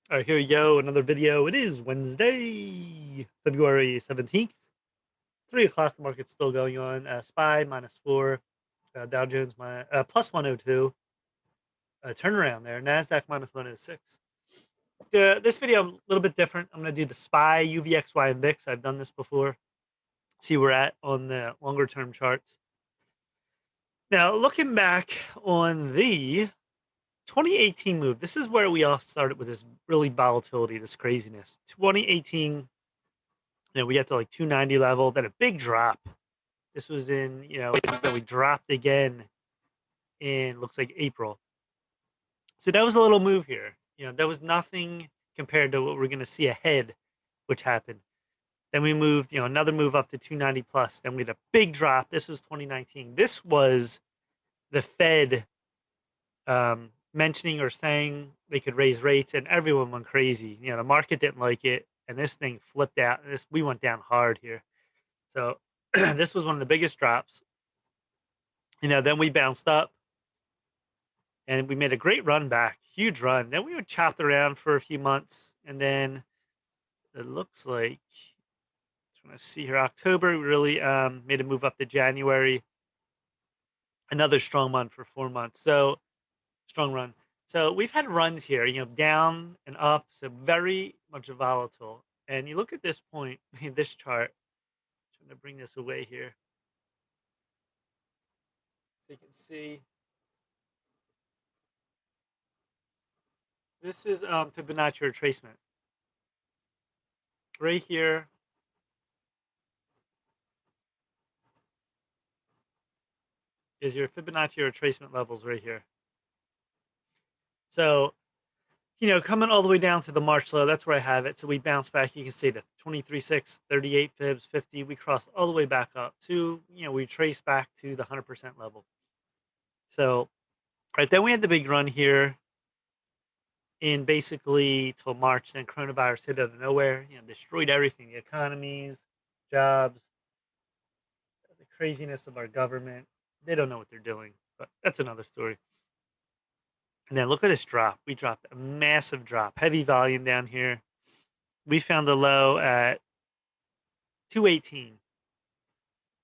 All right, here we go. Another video. It is Wednesday, February 17th, 3 o'clock. The market's still going on. SPY -4, Dow Jones plus 102. Turnaround there. NASDAQ minus 106. This video, a little bit different. I'm going to do the SPY, UVXY, and VIX. I've done this before. See where we're at on the longer term charts. Now, looking back on the 2018 move, this is where we all started with this really volatility, this craziness. 2018. We got to like 290 level, then a big drop. This was in, then we dropped again in looks like April. So that was a little move here. There was nothing compared to what we're going to see ahead, which happened. Then we moved, another move up to 290 plus. Then we had a big drop. This was 2019. This was the Fed mentioning or saying they could raise rates, and everyone went crazy. The market didn't like it, and this thing flipped out. We went down hard here. So this was one of the biggest drops. Then we bounced up and we made a great run back, huge run. Then we were chopped around for a few months, and then it looks like trying to see here October we really made a move up to January. Another strong month for 4 months. So strong run. So we've had runs here, down and up, so very much volatile. And you look at this point, this chart. Trying to bring this away here, so you can see. This is Fibonacci retracement. Right here is your Fibonacci retracement levels right here. So, coming all the way down to the March low, that's where I have it. So we bounce back. You can see the 23.6, 38 fibs, 50. We crossed all the way back up to, we trace back to the 100% level. So, right then we had the big run here in basically till March. Then coronavirus hit out of nowhere, destroyed everything, the economies, jobs, the craziness of our government. They don't know what they're doing, but that's another story. And then look at this drop. We dropped a massive drop, heavy volume down here. We found the low at 218.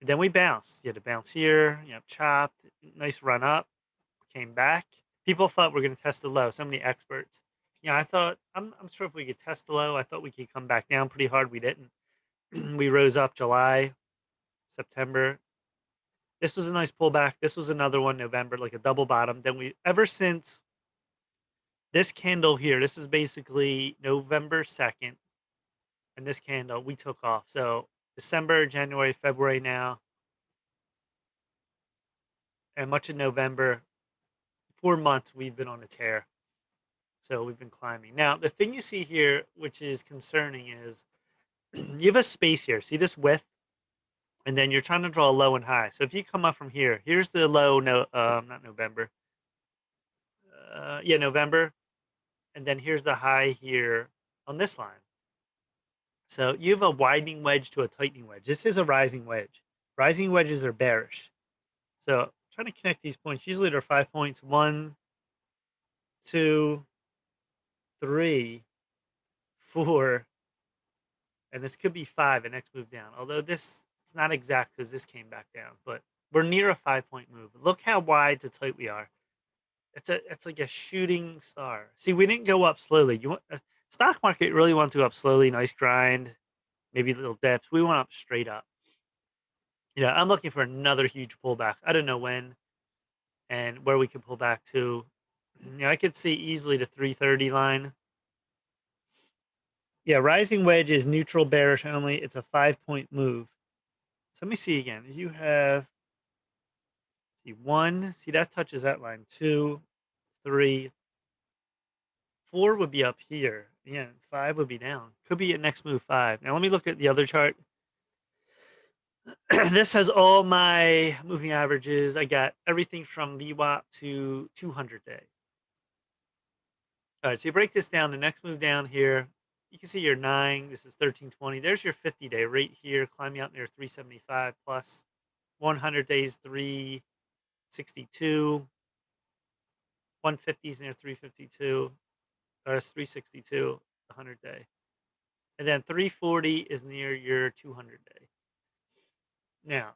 And then we bounced. You had to bounce here, chopped, nice run up, came back. People thought we are going to test the low. So many experts. I thought, I'm sure if we could test the low, I thought we could come back down pretty hard. We didn't. We rose up July, September. This was a nice pullback. This was another one, November, like a double bottom. Then ever since this candle here, this is basically November 2nd, and this candle, we took off. So December, January, February now, and much of November, 4 months, we've been on a tear. So we've been climbing. Now, the thing you see here, which is concerning, is you have a space here. See this width? And then you're trying to draw a low and high. So if you come up from here, here's the low, not November. Yeah, November. And then here's the high here on this line. So you have a widening wedge to a tightening wedge. This is a rising wedge. Rising wedges are bearish. So trying to connect these points. Usually they're 5 points. 1, 2, 3, 4, and this could be 5. And next move down. Although it's not exact because this came back down, but we're near a 5-point move. Look how wide to tight we are. It's like a shooting star. See, we didn't go up slowly. Stock market really wants to go up slowly. Nice grind, maybe little dips. We went up straight up. I'm looking for another huge pullback. I don't know when and where we can pull back to. I could see easily the 330 line. Yeah, rising wedge is neutral bearish only. It's a 5-point move. So let me see again. You have one. See, that touches that line. 2, 3, 4 would be up here. Yeah, 5 would be down. Could be a next move 5. Now let me look at the other chart. This has all my moving averages. I got everything from VWAP to 200-day. All right, so you break this down. The next move down here, you can see your 9. This is 1320. There's your 50-day right here, climbing out near 375 plus. 100 days, 362. 150 is near 352. or it's 362, the 100-day. And then 340 is near your 200-day. Now,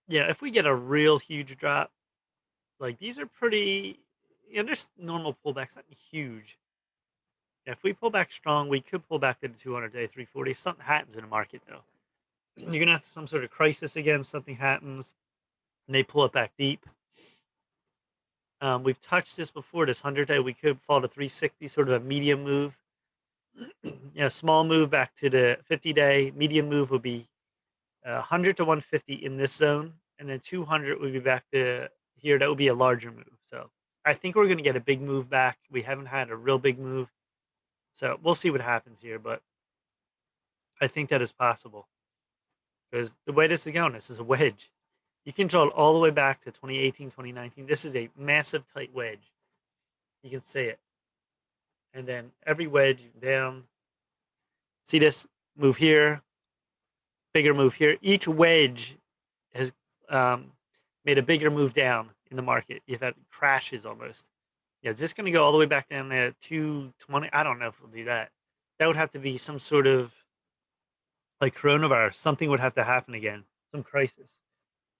yeah, if we get a real huge drop, like these are pretty, just normal pullbacks, not huge. If we pull back strong, we could pull back to the 200-day, 340. If something happens in the market, though, you're going to have some sort of crisis again, something happens, and they pull it back deep. We've touched this before, this 100-day, we could fall to 360, sort of a medium move. Small move back to the 50-day. Medium move would be 100 to 150 in this zone, and then 200 would be back to here. That would be a larger move. So I think we're going to get a big move back. We haven't had a real big move. So we'll see what happens here, but I think that is possible because the way this is going, this is a wedge. You can draw it all the way back to 2018, 2019. This is a massive tight wedge. You can see it. And then every wedge down. See this move here, bigger move here. Each wedge has made a bigger move down in the market. You've had crashes almost. Yeah, is this going to go all the way back down to 220? I don't know if we'll do that. That would have to be some sort of like coronavirus. Something would have to happen again, some crisis,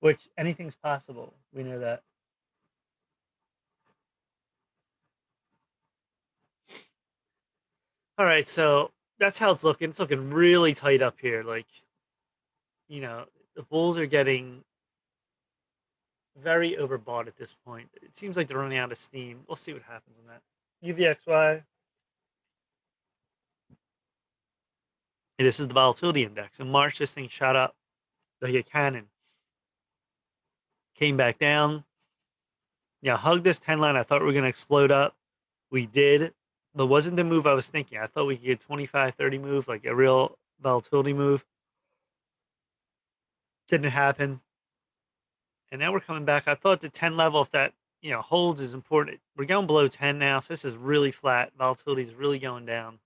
which anything's possible. We know that. All right, so that's how it's looking. It's looking really tight up here. Like, the bulls are getting very overbought at this point. It seems like they're running out of steam. We'll see what happens on that. UVXY. And this is the volatility index. In March, this thing shot up like a cannon. Came back down. Yeah, hugged this 10 line. I thought we were going to explode up. We did. But wasn't the move I was thinking. I thought we could get 25, 30 move, like a real volatility move. Didn't happen. And now we're coming back. I thought the 10 level, if that, holds is important. We're going below 10 now. So this is really flat. Volatility is really going down.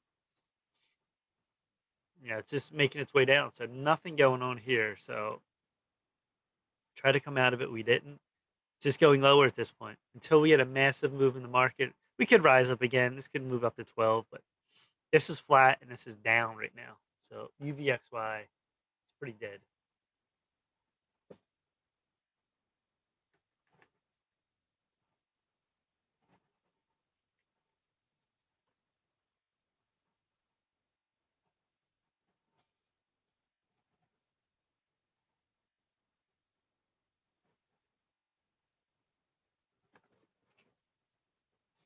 Yeah, it's just making its way down. So nothing going on here. So try to come out of it. We didn't. Just going lower at this point until we get a massive move in the market. We could rise up again. This could move up to 12, but this is flat and this is down right now. So UVXY is pretty dead.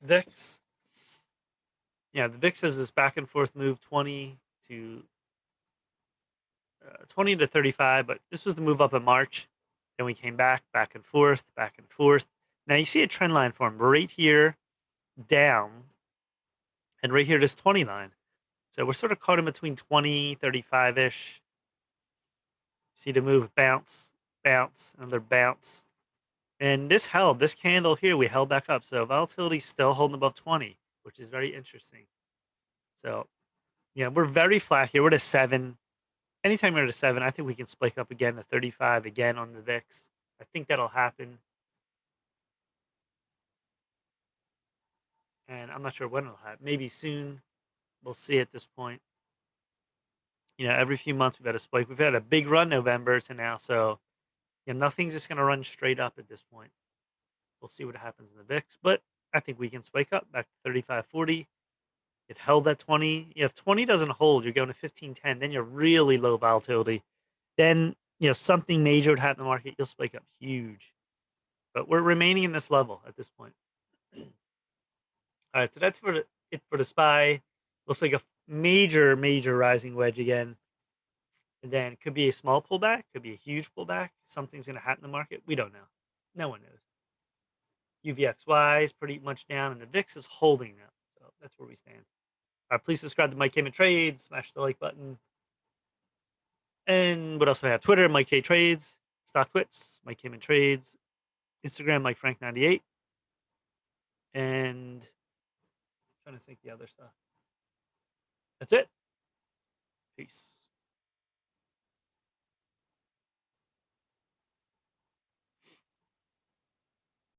VIX. Yeah, the VIX has this back and forth move 20 to 35, but this was the move up in March. Then we came back and forth, back and forth. Now you see a trend line form right here down and right here, this 20 line. So we're sort of caught in between 20, 35-ish. See the move bounce, bounce, another bounce. And this held, this candle here, we held back up. So volatility still holding above 20, which is very interesting. So, yeah, we're very flat here. We're at a 7. Anytime we're at a 7, I think we can spike up again to 35 again on the VIX. I think that'll happen. And I'm not sure when it'll happen. Maybe soon. We'll see at this point. Every few months we've had a spike. We've had a big run November to now. So, nothing's just going to run straight up at this point. We'll see what happens in the VIX. But I think we can spike up back to 35.40. It held at 20. If 20 doesn't hold, you're going to 15.10. Then you're really low volatility. Then, something major would happen in the market. You'll spike up huge. But we're remaining in this level at this point. All right, so that's it for the SPY. Looks like a major, major rising wedge again. And then it could be a small pullback, could be a huge pullback. Something's going to happen in the market. We don't know. No one knows. UVXY is pretty much down, and the VIX is holding now. So that's where we stand. All right, please subscribe to Mike Cayman Trades. Smash the like button. And what else do I have? Twitter, Mike J Trades. Stock Twits, Mike Cayman Trades. Instagram, Mike Frank98. And I'm trying to think the other stuff. That's it. Peace.